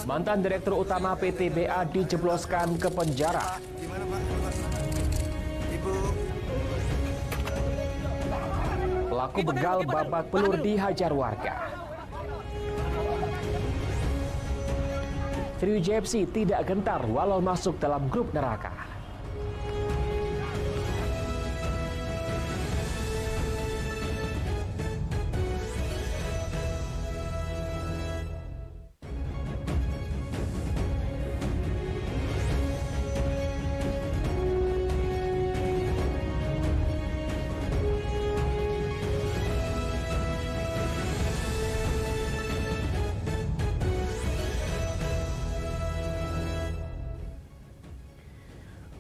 Mantan Direktur Utama PTBA dijebloskan ke penjara. Pelaku begal babak belur dihajar warga. Sriwijaya FC tidak gentar walau masuk dalam grup neraka.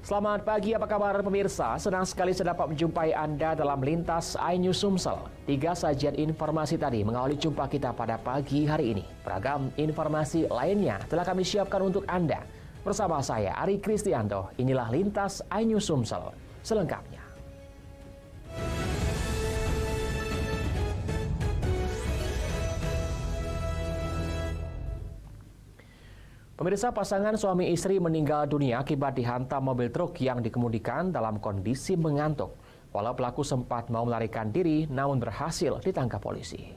Selamat pagi, apa kabar pemirsa? Senang sekali saya dapat menjumpai Anda dalam Lintas iNews Sumsel. 3 sajian informasi tadi mengawali jumpa kita pada pagi hari ini. Beragam informasi lainnya telah kami siapkan untuk Anda. Bersama saya, Ari Kristianto, inilah Lintas iNews Sumsel. Selengkapnya. Pemirsa, pasangan suami istri meninggal dunia akibat dihantam mobil truk yang dikemudikan dalam kondisi mengantuk. Walau pelaku sempat mau melarikan diri, namun berhasil ditangkap polisi.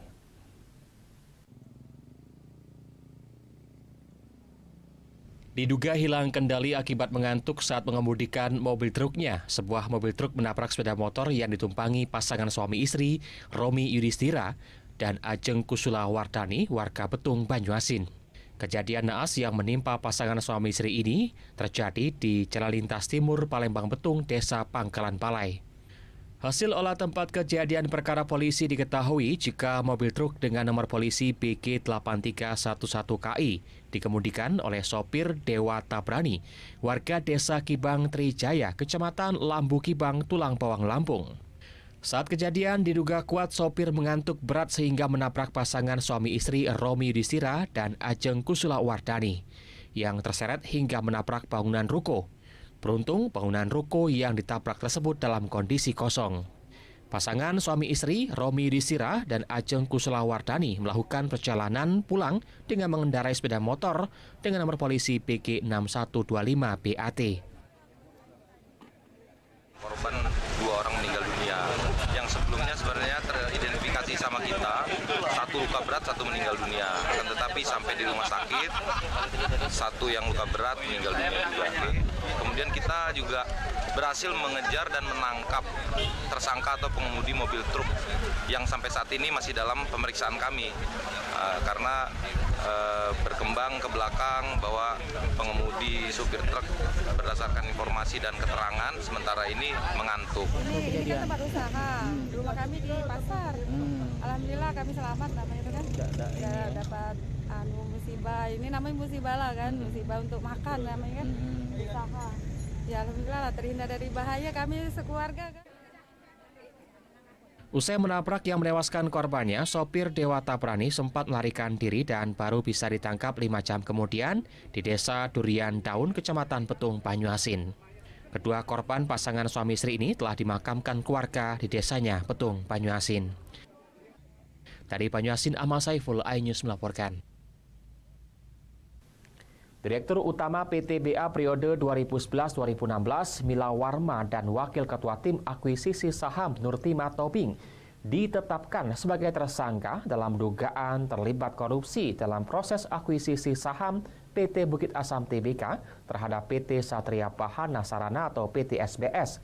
Diduga hilang kendali akibat mengantuk saat mengemudikan mobil truknya. Sebuah mobil truk menabrak sepeda motor yang ditumpangi pasangan suami istri, Romi Yudhistira dan Ajeng Kusula Wardani, warga Betung, Banyuasin. Kejadian naas yang menimpa pasangan suami istri ini terjadi di Jalan Lintas Timur Palembang Betung, Desa Pangkalan Palai. Hasil olah tempat kejadian perkara polisi diketahui jika mobil truk dengan nomor polisi BG8311KI dikemudikan oleh sopir Dewa Tabrani, warga Desa Kibang Trijaya, Kecamatan Lambu Kibang, Tulang Bawang, Lampung. Saat kejadian diduga kuat sopir mengantuk berat sehingga menabrak pasangan suami istri Romi Yudhistira dan Ajeng Kusula Wardani yang terseret hingga menabrak bangunan ruko. Beruntung bangunan ruko yang ditabrak tersebut dalam kondisi kosong. Pasangan suami istri Romi Yudhistira dan Ajeng Kusula Wardani melakukan perjalanan pulang dengan mengendarai sepeda motor dengan nomor polisi BG6125 BAT. Korban 2 orang meninggal dunia, yang sebelumnya sebenarnya teridentifikasi sama kita, 1 luka berat, 1 meninggal dunia. Akan tetapi sampai di rumah sakit, 1 yang luka berat meninggal dunia juga. Kemudian kita juga berhasil mengejar dan menangkap tersangka atau pengemudi mobil truk yang sampai saat ini masih dalam pemeriksaan kami. Karena berkembang ke belakang bahwa pengemudi supir truk berdasarkan informasi dan keterangan sementara ini mengantuk. Ini kan tempat usaha, rumah kami di pasar. Alhamdulillah kami selamat namanya itu kan. Ya, dapat musibah. Ini namanya musibah lah kan, musibah untuk makan namanya kan. Usaha. Ya alhamdulillah lah, terhindar dari bahaya kami sekeluarga kan. Usai menabrak yang menewaskan korbannya, sopir Dewa Tabrani sempat melarikan diri dan baru bisa ditangkap 5 jam kemudian di Desa Durian Daun, Kecamatan Betung, Banyuasin. Kedua korban pasangan suami istri ini telah dimakamkan keluarga di desanya, Betung, Banyuasin. Dari Banyuasin, Amal Saiful, iNews melaporkan. Direktur Utama PTBA periode 2011-2016, Mila Warma dan Wakil Ketua Tim Akuisisi Saham Nurtima Tobing ditetapkan sebagai tersangka dalam dugaan terlibat korupsi dalam proses akuisisi saham PT Bukit Asam Tbk terhadap PT Satria Bahana Sarana atau PT SBS.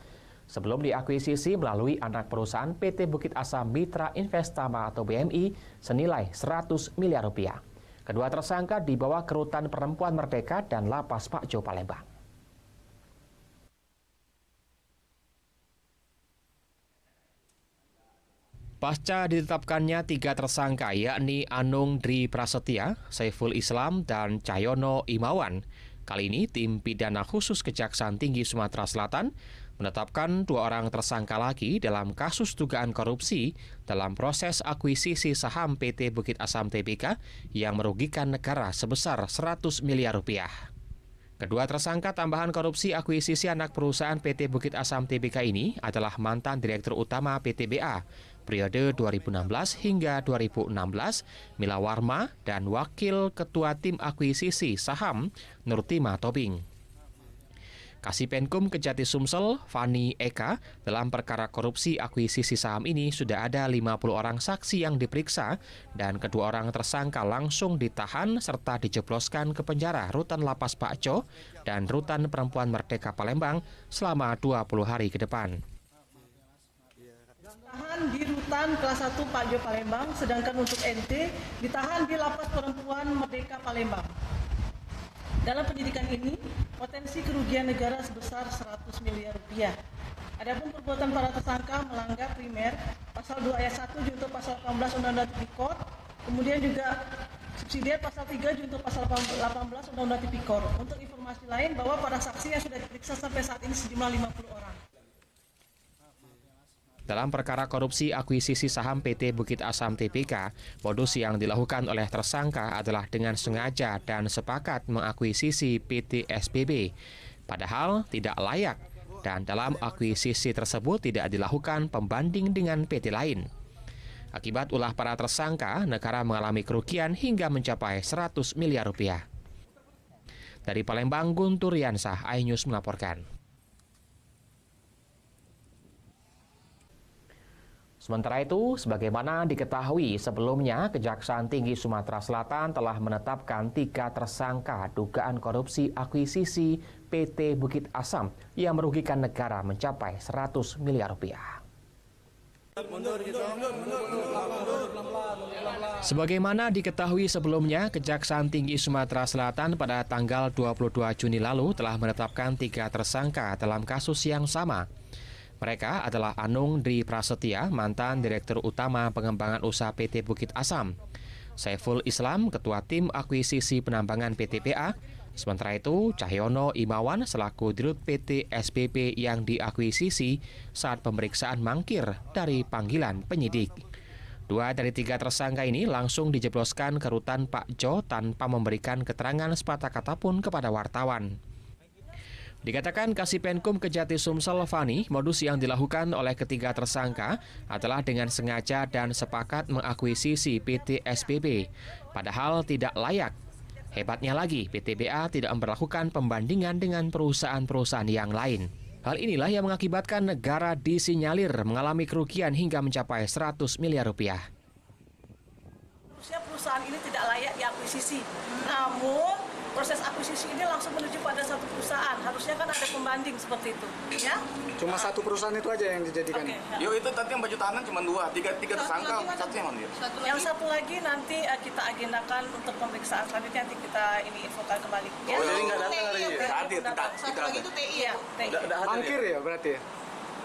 Sebelum diakuisisi melalui anak perusahaan PT Bukit Asam Mitra Investama atau BMI senilai 100 miliar rupiah. Kedua tersangka dibawa ke Rutan Perempuan Merdeka dan Lapas Pakjo, Palembang. Pasca ditetapkannya 3 tersangka yakni Anung Dri Prasetya, Saiful Islam, dan Cahyono Imawan. Kali ini tim pidana khusus Kejaksaan Tinggi Sumatera Selatan menetapkan 2 orang tersangka lagi dalam kasus dugaan korupsi dalam proses akuisisi saham PT Bukit Asam Tbk yang merugikan negara sebesar 100 miliar rupiah. Kedua tersangka tambahan korupsi akuisisi anak perusahaan PT Bukit Asam Tbk ini adalah mantan Direktur Utama PTBA periode 2016 hingga 2016, Mila Warma dan Wakil Ketua Tim Akuisisi Saham Nurtima Tobing. Kasipenkum Kejati Sumsel, Fani Eka, dalam perkara korupsi akuisisi saham ini sudah ada 50 orang saksi yang diperiksa dan kedua orang tersangka langsung ditahan serta dijebloskan ke penjara Rutan Lapas Pakco dan Rutan Perempuan Merdeka Palembang selama 20 hari ke depan. Ditahan di Rutan kelas 1 Pakco Palembang, sedangkan untuk NT ditahan di Lapas Perempuan Merdeka Palembang. Dalam penyidikan ini, potensi kerugian negara sebesar 100 miliar rupiah. Adapun perbuatan para tersangka melanggar primer pasal 2 ayat 1 junto pasal 18 Undang-Undang Tipikor, kemudian juga subsidiar pasal 3 junto pasal 18 Undang-Undang Tipikor. Untuk informasi lain bahwa para saksi yang sudah diperiksa sampai saat ini sejumlah 50 orang. Dalam perkara korupsi akuisisi saham PT Bukit Asam Tbk, modus yang dilakukan oleh tersangka adalah dengan sengaja dan sepakat mengakuisisi PT SBB, padahal tidak layak, dan dalam akuisisi tersebut tidak dilakukan pembanding dengan PT lain. Akibat ulah para tersangka, negara mengalami kerugian hingga mencapai 100 miliar rupiah. Dari Palembang, Guntur Yansah, iNews melaporkan. Sementara itu, sebagaimana diketahui sebelumnya, Kejaksaan Tinggi Sumatera Selatan telah menetapkan 3 tersangka dugaan korupsi akuisisi PT Bukit Asam yang merugikan negara mencapai 100 miliar rupiah. Sebagaimana diketahui sebelumnya, Kejaksaan Tinggi Sumatera Selatan pada tanggal 22 Juni lalu telah menetapkan 3 tersangka dalam kasus yang sama. Mereka adalah Anung Dwi Prasetya, mantan Direktur Utama Pengembangan Usaha PT Bukit Asam, Saiful Islam, Ketua Tim Akuisisi Penambangan PTPA, sementara itu Cahyono Imawan selaku Dirut PT SBB yang diakuisisi saat pemeriksaan mangkir dari panggilan penyidik. 2 dari 3 tersangka ini langsung dijebloskan ke Rutan Pakco tanpa memberikan keterangan sepatah kata pun kepada wartawan. Dikatakan Kasipenkum Kejati Sumsel Fani, modus yang dilakukan oleh ketiga tersangka adalah dengan sengaja dan sepakat mengakuisisi PT SBB, padahal tidak layak. Hebatnya lagi, PTBA tidak memperlakukan pembandingan dengan perusahaan-perusahaan yang lain. Hal inilah yang mengakibatkan negara disinyalir mengalami kerugian hingga mencapai 100 miliar rupiah. Perusahaan ini tidak layak diakuisisi, namun proses akuisisi ini langsung menuju pada satu perusahaan. Harusnya kan ada pembanding seperti itu, ya? Cuma satu perusahaan itu aja yang dijadikan. Okay, ya. Yo, itu tadi yang baju tahanan cuma 2, 3 tersangka, satu yang mandir. Yang satu lagi nanti kita agendakan untuk pemeriksaan selanjutnya, nanti kita ini infokan kembali. Ya? Oh, jadi nggak datang hari ini? Hadir, satu lagi itu TI ya? TI. Mangkir ya berarti ya?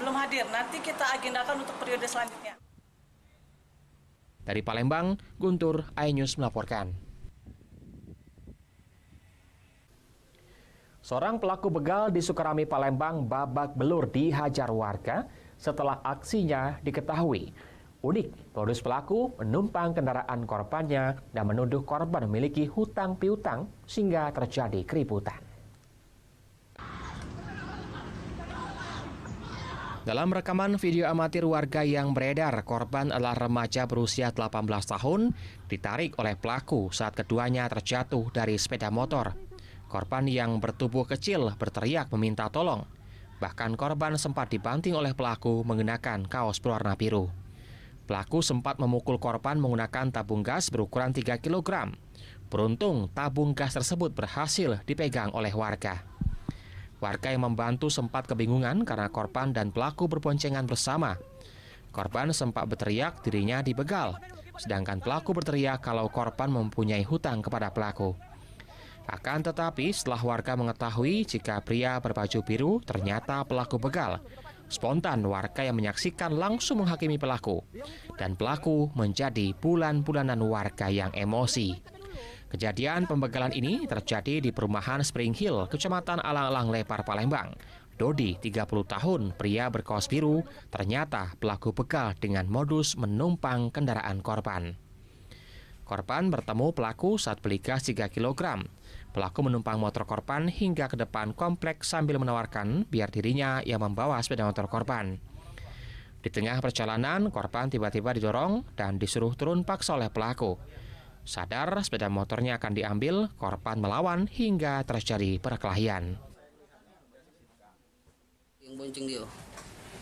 Belum hadir, nanti kita agendakan untuk periode selanjutnya. Dari Palembang, Guntur, iNews melaporkan. Seorang pelaku begal di Sukarami Palembang babak belur dihajar warga setelah aksinya diketahui. Unik, modus pelaku menumpang kendaraan korbannya dan menuduh korban memiliki hutang piutang sehingga terjadi keributan. Dalam rekaman video amatir warga yang beredar, korban adalah remaja berusia 18 tahun ditarik oleh pelaku saat keduanya terjatuh dari sepeda motor. Korban yang bertubuh kecil berteriak meminta tolong. Bahkan korban sempat dibanting oleh pelaku menggunakan kaos berwarna biru. Pelaku sempat memukul korban menggunakan tabung gas berukuran 3 kg. Beruntung tabung gas tersebut berhasil dipegang oleh warga. Warga yang membantu sempat kebingungan karena korban dan pelaku berboncengan bersama. Korban sempat berteriak dirinya dibegal, sedangkan pelaku berteriak kalau korban mempunyai hutang kepada pelaku. Akan tetapi setelah warga mengetahui jika pria berbaju biru ternyata pelaku begal, spontan warga yang menyaksikan langsung menghakimi pelaku, dan pelaku menjadi bulan-bulanan warga yang emosi. Kejadian pembegalan ini terjadi di perumahan Spring Hill, Kecamatan Alang-Alang Lepar, Palembang. Dodi, 30 tahun, pria berkaos biru, ternyata pelaku begal dengan modus menumpang kendaraan korban. Korban bertemu pelaku saat beli gas 3 kg. Pelaku menumpang motor korban hingga ke depan kompleks sambil menawarkan biar dirinya yang membawa sepeda motor korban. Di tengah perjalanan, korban tiba-tiba didorong dan disuruh turun paksa oleh pelaku. Sadar sepeda motornya akan diambil, korban melawan hingga terjadi perkelahian. Yang bonceng dia.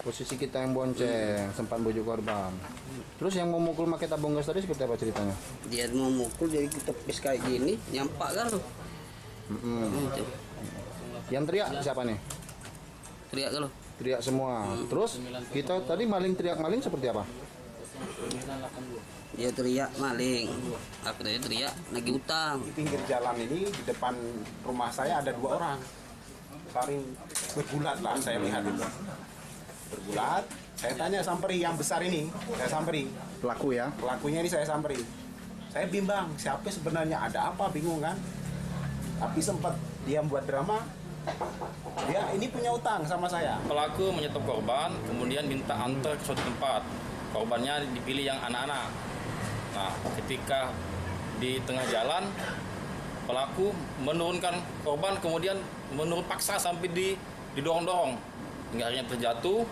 Posisi kita yang bonceng, sempat bujuk korban. Terus yang memukul pakai tabung gas tadi seperti apa ceritanya? Dia mau mukul, jadi kita pes kayak gini, nyampak kan loh. Gitu. Yang teriak siapa nih? Teriak kan loh. Teriak semua. Terus kita tadi teriak maling seperti apa? Dia teriak maling. Aku tadi teriak nagih utang. Di pinggir jalan ini di depan rumah saya ada 2 orang. Saling bergulat lah saya lihat itu. Bergulat. Saya tanya samperi yang besar ini. Saya samperi. Pelaku ya? Pelakunya ini saya samperi. Saya bimbang siapa sebenarnya, ada apa, bingung kan. Tapi sempat dia buat drama. Dia ini punya utang sama saya. Pelaku menyetop korban, kemudian minta antar ke suatu tempat. Korbannya dipilih yang anak-anak. Nah, ketika di tengah jalan, pelaku menurunkan korban, kemudian menurun paksa sampai didorong-dorong. Hingga akhirnya terjatuh,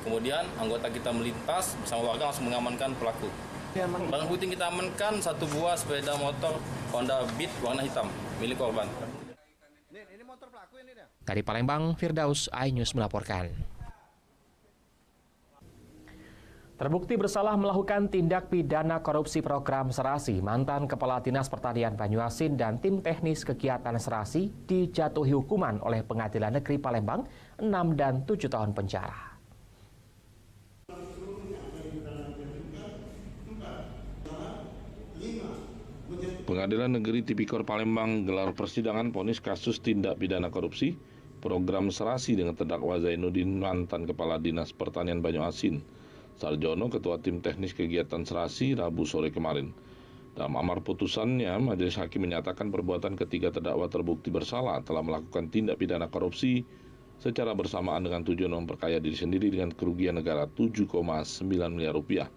kemudian anggota kita melintas bersama warga langsung mengamankan pelaku. Barang bukti kita amankan 1 buah sepeda motor Honda Beat warna hitam milik korban. Dari Palembang, Firdaus, iNews melaporkan. Terbukti bersalah melakukan tindak pidana korupsi program serasi, mantan Kepala Dinas Pertanian Banyuasin dan tim teknis kegiatan serasi dijatuhi hukuman oleh Pengadilan Negeri Palembang 6 dan 7 tahun penjara. Pengadilan Negeri Tipikor Palembang gelar persidangan vonis kasus tindak pidana korupsi program serasi dengan terdakwa Zainuddin, mantan Kepala Dinas Pertanian Banyuasin, Sarjono, Ketua Tim Teknis Kegiatan Serasi, Rabu sore kemarin. Dalam amar putusannya, Majelis Hakim menyatakan perbuatan ketiga terdakwa terbukti bersalah telah melakukan tindak pidana korupsi secara bersamaan dengan tujuan memperkaya diri sendiri dengan kerugian negara 7,9 miliar rupiah.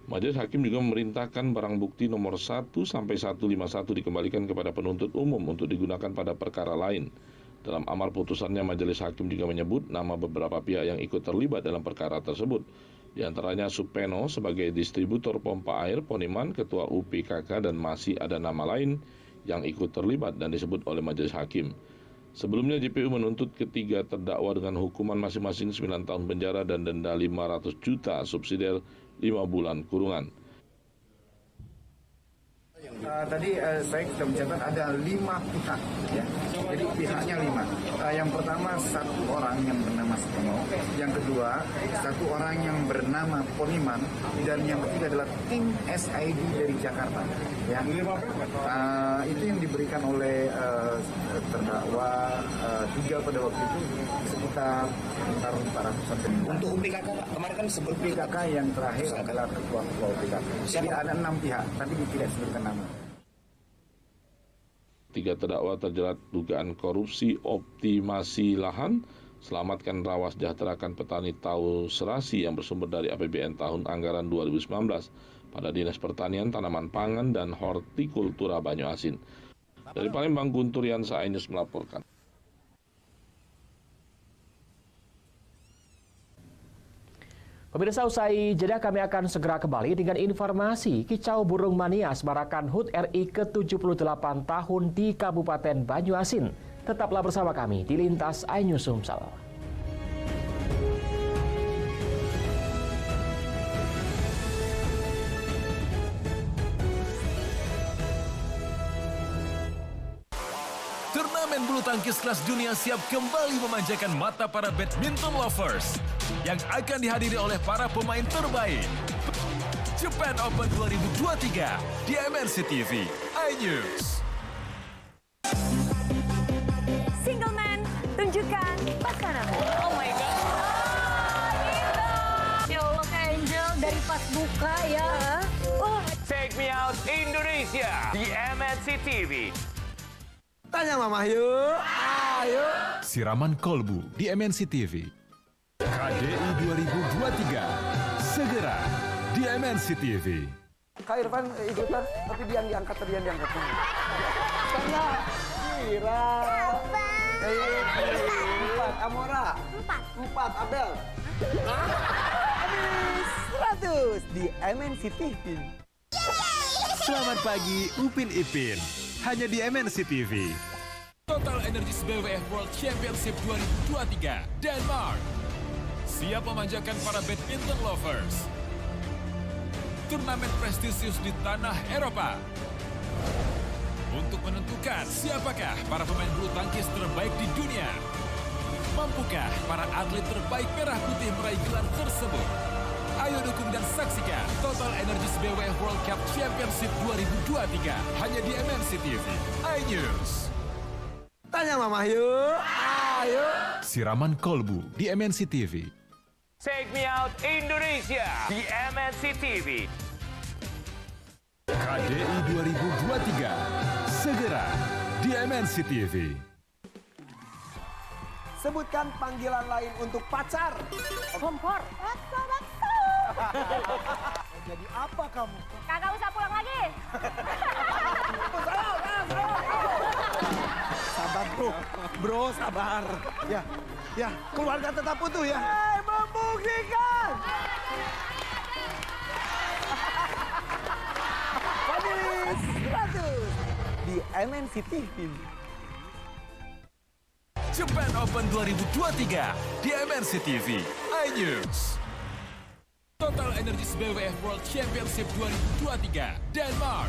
Majelis Hakim juga memerintahkan barang bukti nomor 1 sampai 151 dikembalikan kepada penuntut umum untuk digunakan pada perkara lain. Dalam amar putusannya, Majelis Hakim juga menyebut nama beberapa pihak yang ikut terlibat dalam perkara tersebut. Di antaranya Supeno sebagai distributor pompa air Poniman, Ketua UPKK, dan masih ada nama lain yang ikut terlibat dan disebut oleh Majelis Hakim. Sebelumnya JPU menuntut ketiga terdakwa dengan hukuman masing-masing 9 tahun penjara dan denda 500 juta subsidiar 5 bulan kurungan. Tadi saya sudah mencatat ada 5 pihak, ya. Jadi pihaknya 5. Yang pertama 1 orang yang bernama Supeno, yang kedua 1 orang yang bernama Poniman, dan yang ketiga adalah tim SID dari Jakarta. Ya. Itu yang diberikan oleh terdakwa 3 pada waktu itu sekitar 400-an. Untuk UPKK Pak, kemarin kan sebut UPKK yang terakhir adalah ketua UPKK. Jadi ada 6 pihak, tapi tidak disebutkan nama. 3 terdakwa terjerat dugaan korupsi optimasi lahan, selamatkan rawa sejahterakan petani tahu serasi yang bersumber dari APBN tahun anggaran 2019 pada Dinas Pertanian, Tanaman Pangan, dan Hortikultura Banyuasin. Dari Palembang, Guntur Yansa, iNews melaporkan. Pemirsa, usai jeda kami akan segera kembali dengan informasi kicau burung mania semarakan HUT RI ke-78 tahun di Kabupaten Banyuasin. Tetaplah bersama kami di Lintas iNews Sumsel. Turnamen bulu tangkis kelas dunia siap kembali memanjakan mata para badminton lovers yang akan dihadiri oleh para pemain terbaik. Japan Open 2023 di MNC TV, iNews. Single man, tunjukkan pasanganmu. Oh my God. Ya Allah, Kak Angel dari pas buka ya. Take Me Out Indonesia di MNC TV. Tanya Mama yuk, ayo. Siraman Kolbu di MNC TV. KDI 2023 segera di MNC TV. Kak Irfan ikutan, tapi dia yang diangkat, tadi yang diangkat. Sana, Mira. 4, Amora. 4, Abel. Family 100 di MNC TV. Selamat pagi Upin Ipin, hanya di MNC TV. Total Energies BWF World Championship 2023 Denmark siap memanjakan para badminton lovers. Turnamen prestisius di tanah Eropa untuk menentukan siapakah para pemain bulu tangkis terbaik di dunia. Mampukah para atlet terbaik merah putih meraih gelar tersebut? Ayo dukung dan saksikan Total Energies BWF World Cup Championship 2023 hanya di MNC TV. iNews. Tanya Mama yuk. Ayo. Siraman kolbu di MNC TV. Take Me Out Indonesia di MNC TV. KDI 2023 segera di MNC TV. Sebutkan panggilan lain untuk pacar. Kompor. Bakso. Jadi apa kamu? Kagak usah pulang lagi. Sabar bro sabar. Ya keluarga tetap utuh ya. Membuktikan. Family 100 di MNC TV. Japan Open 2023 di MNC TV. iNews. Total Energies BWF World Championship 2023 Denmark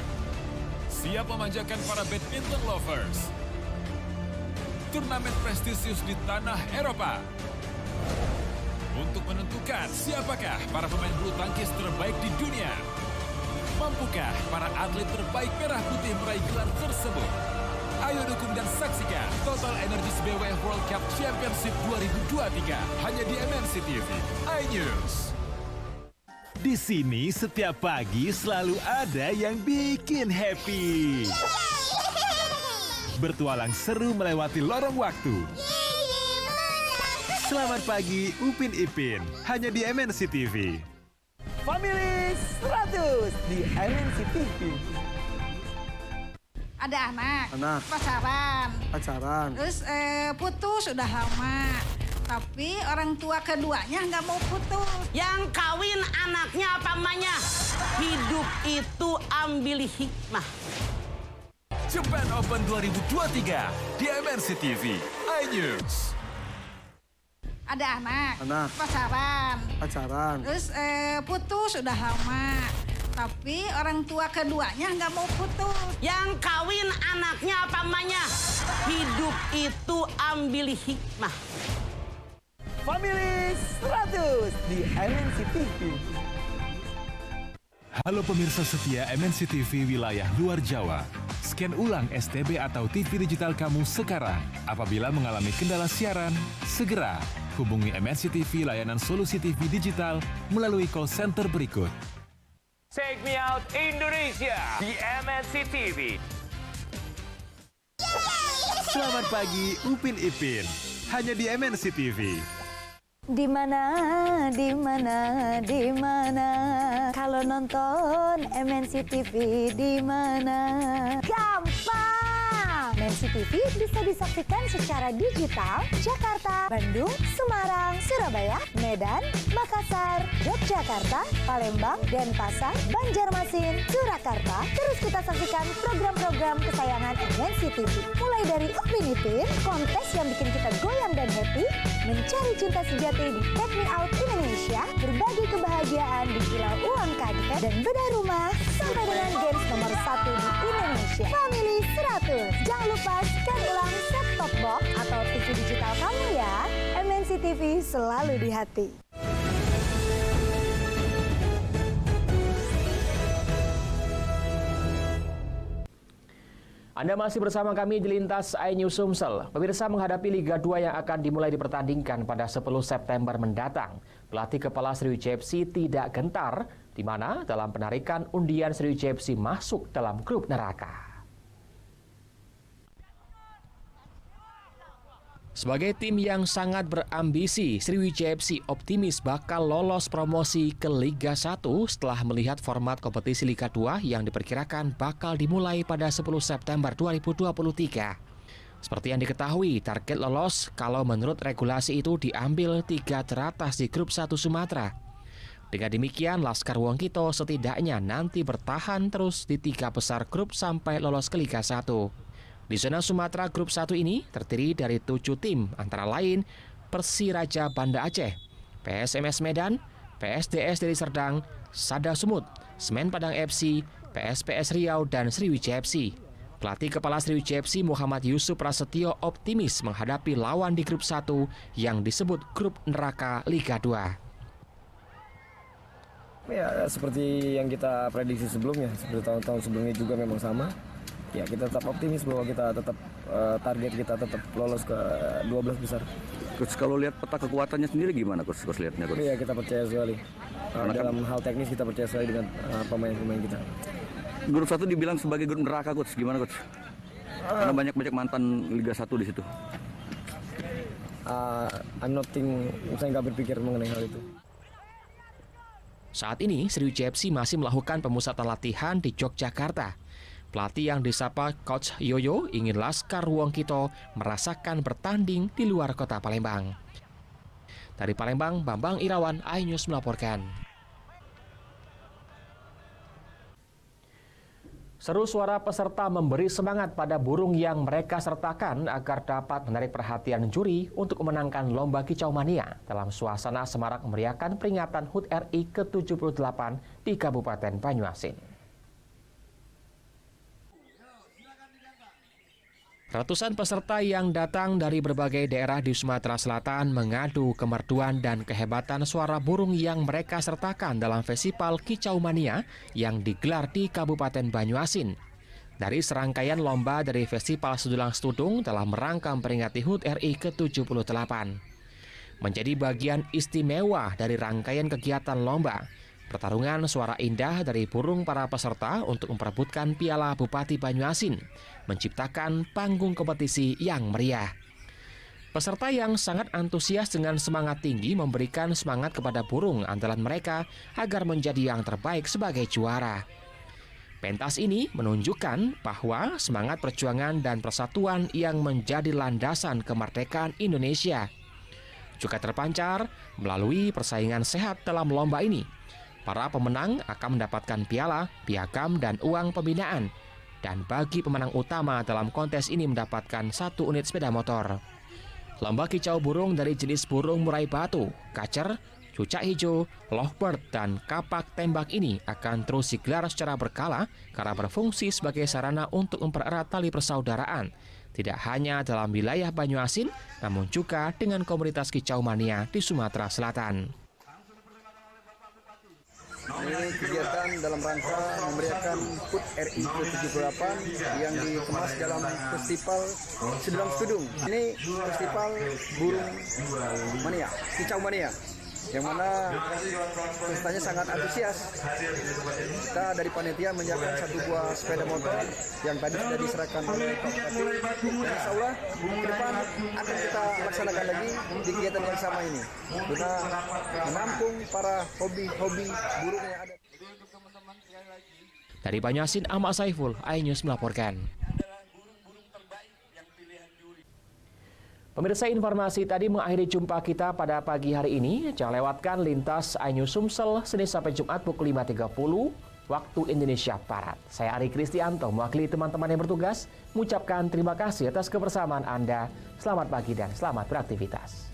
siap memanjakan para badminton lovers. Turnamen prestisius di tanah Eropa untuk menentukan siapakah para pemain bulu tangkis terbaik di dunia. Mampukah para atlet terbaik merah putih meraih gelar tersebut? Ayo dukung dan saksikan Total Energies BWF World Cup Championship 2023 hanya di MNC TV. iNews. Di sini setiap pagi selalu ada yang bikin happy. Bertualang seru melewati lorong waktu. Selamat pagi Upin Ipin, hanya di MNC TV. Family 100 di MNC TV. Ada anak. Pacaran. Terus putus sudah lama. Tapi orang tua keduanya nggak mau putus. Yang kawin anaknya apa emaknya? Hidup itu ambil hikmah. Japan Open 2023 di MNC TV. iNews. Ada anak. Pacaran. Terus putus sudah lama. Tapi orang tua keduanya nggak mau putus. Yang kawin anaknya apa emaknya? Hidup itu ambil hikmah. Family 100 di MNC TV. Halo pemirsa setia MNC TV wilayah luar Jawa. Scan ulang STB atau TV digital kamu sekarang. Apabila mengalami kendala siaran, segera hubungi MNC TV layanan solusi TV digital melalui call center berikut. Take Me Out Indonesia di MNC TV. Selamat pagi Upin Ipin, hanya di MNC TV. Di mana kalau nonton MNC TV di mana? Gampang. MNC TV bisa disaksikan secara digital Jakarta, Bandung, Semarang, Surabaya, Medan, Makassar, Yogyakarta, Palembang, Denpasar, Banjarmasin, Surakarta. Terus kita saksikan program-program kesayangan MNC TV. Mulai dari Upin Ipin, kontes yang bikin kita goyang dan happy, mencari cinta sejati di Take Me Out Indonesia, berbagi kebahagiaan di Kilau Uang Kaget, dan bedah rumah sampai dengan games nomor 1 di Indonesia. Family 100. Jangan lupa scan ulang set-top box atau TV digital kamu ya. MNC TV selalu di hati. Anda masih bersama kami di Lintas iNews Sumsel. Pemirsa, menghadapi Liga 2 yang akan dimulai dipertandingkan pada 10 September mendatang, pelatih kepala Sriwijaya FC tidak gentar, di mana dalam penarikan undian Sriwijaya FC masuk dalam grup neraka. Sebagai tim yang sangat berambisi, Sriwijaya FC optimis bakal lolos promosi ke Liga 1 setelah melihat format kompetisi Liga 2 yang diperkirakan bakal dimulai pada 10 September 2023. Seperti yang diketahui, target lolos kalau menurut regulasi itu diambil 3 teratas di grup 1 Sumatera. Dengan demikian, Laskar Wongkito setidaknya nanti bertahan terus di 3 besar grup sampai lolos ke Liga 1. Di zona Sumatera, grup 1 ini terdiri dari 7 tim, antara lain Persiraja Banda Aceh, PSMS Medan, PSDS Deli Serdang, Sada Sumut, Semen Padang FC, PSPS Riau, dan Sriwijaya FC. Pelatih kepala Sriwijaya FC Muhammad Yusuf Prasetyo optimis menghadapi lawan di grup 1 yang disebut grup neraka Liga 2. Ya, seperti yang kita prediksi sebelumnya, seperti tahun-tahun sebelumnya juga memang sama. Ya, kita tetap optimis bahwa kita tetap target kita tetap lolos ke 12 besar. Coach, kalau lihat peta kekuatannya sendiri gimana Coach lihatnya Coach? Iya, kita percaya sekali. Dalam hal teknis kita percaya sekali dengan pemain-pemain kita. Grup 1 dibilang sebagai grup neraka Coach, gimana Coach? Karena banyak mantan Liga 1 di situ. Saya nggak berpikir mengenai hal itu. Saat ini, Sriwijaya FC masih melakukan pemusatan latihan di Yogyakarta. Pelatih yang disapa Coach Yoyo ingin Laskar Wongkito merasakan bertanding di luar kota Palembang. Dari Palembang, Bambang Irawan, iNews melaporkan. Seru suara peserta memberi semangat pada burung yang mereka sertakan agar dapat menarik perhatian juri untuk memenangkan Lomba Kicau Mania dalam suasana semarak memeriahkan peringatan HUT RI ke-78 di Kabupaten Banyuasin. Ratusan peserta yang datang dari berbagai daerah di Sumatera Selatan mengadu kemerduan dan kehebatan suara burung yang mereka sertakan dalam Festival Kicau Mania yang digelar di Kabupaten Banyuasin. Dari serangkaian lomba dari Festival Sedulang Studung dalam rangka memperingati HUT RI ke-78. Menjadi bagian istimewa dari rangkaian kegiatan lomba, pertarungan suara indah dari burung para peserta untuk memperebutkan piala Bupati Banyuasin, menciptakan panggung kompetisi yang meriah. Peserta yang sangat antusias dengan semangat tinggi memberikan semangat kepada burung andalan mereka agar menjadi yang terbaik sebagai juara. Pentas ini menunjukkan bahwa semangat perjuangan dan persatuan yang menjadi landasan kemerdekaan Indonesia juga terpancar melalui persaingan sehat dalam lomba ini. Para pemenang akan mendapatkan piala, piagam, dan uang pembinaan. Dan bagi pemenang utama dalam kontes ini mendapatkan 1 unit sepeda motor. Lomba kicau burung dari jenis burung murai batu, kacer, cucak hijau, lovebird, dan kapak tembak ini akan terus digelar secara berkala karena berfungsi sebagai sarana untuk mempererat tali persaudaraan. Tidak hanya dalam wilayah Banyuasin, namun juga dengan komunitas kicau mania di Sumatera Selatan. Ini kegiatan dalam rangka memeriahkan HUT RI ke-78 yang dikemas dalam Festival Sedulang Studung. Ini Festival Burung Mania, Kicau Mania, yang mana pesertanya sangat antusias. Kita dari panitia menyiapkan 1 buah sepeda motor yang tadi sudah diserahkan oleh Pak Bupati. Dan insya Allah ke depan akan kita laksanakan lagi di kegiatan yang sama ini, guna menampung para hobi-hobi burung yang ada. Dari Banyuasin, Ahmad Saiful, iNews melaporkan. Pemirsa, informasi tadi mengakhiri jumpa kita pada pagi hari ini. Jangan lewatkan lintas iNews Sumsel Senin sampai Jumat pukul 5.30 waktu Indonesia Barat. Saya Ari Kristianto mewakili teman-teman yang bertugas mengucapkan terima kasih atas kebersamaan Anda. Selamat pagi dan selamat beraktivitas.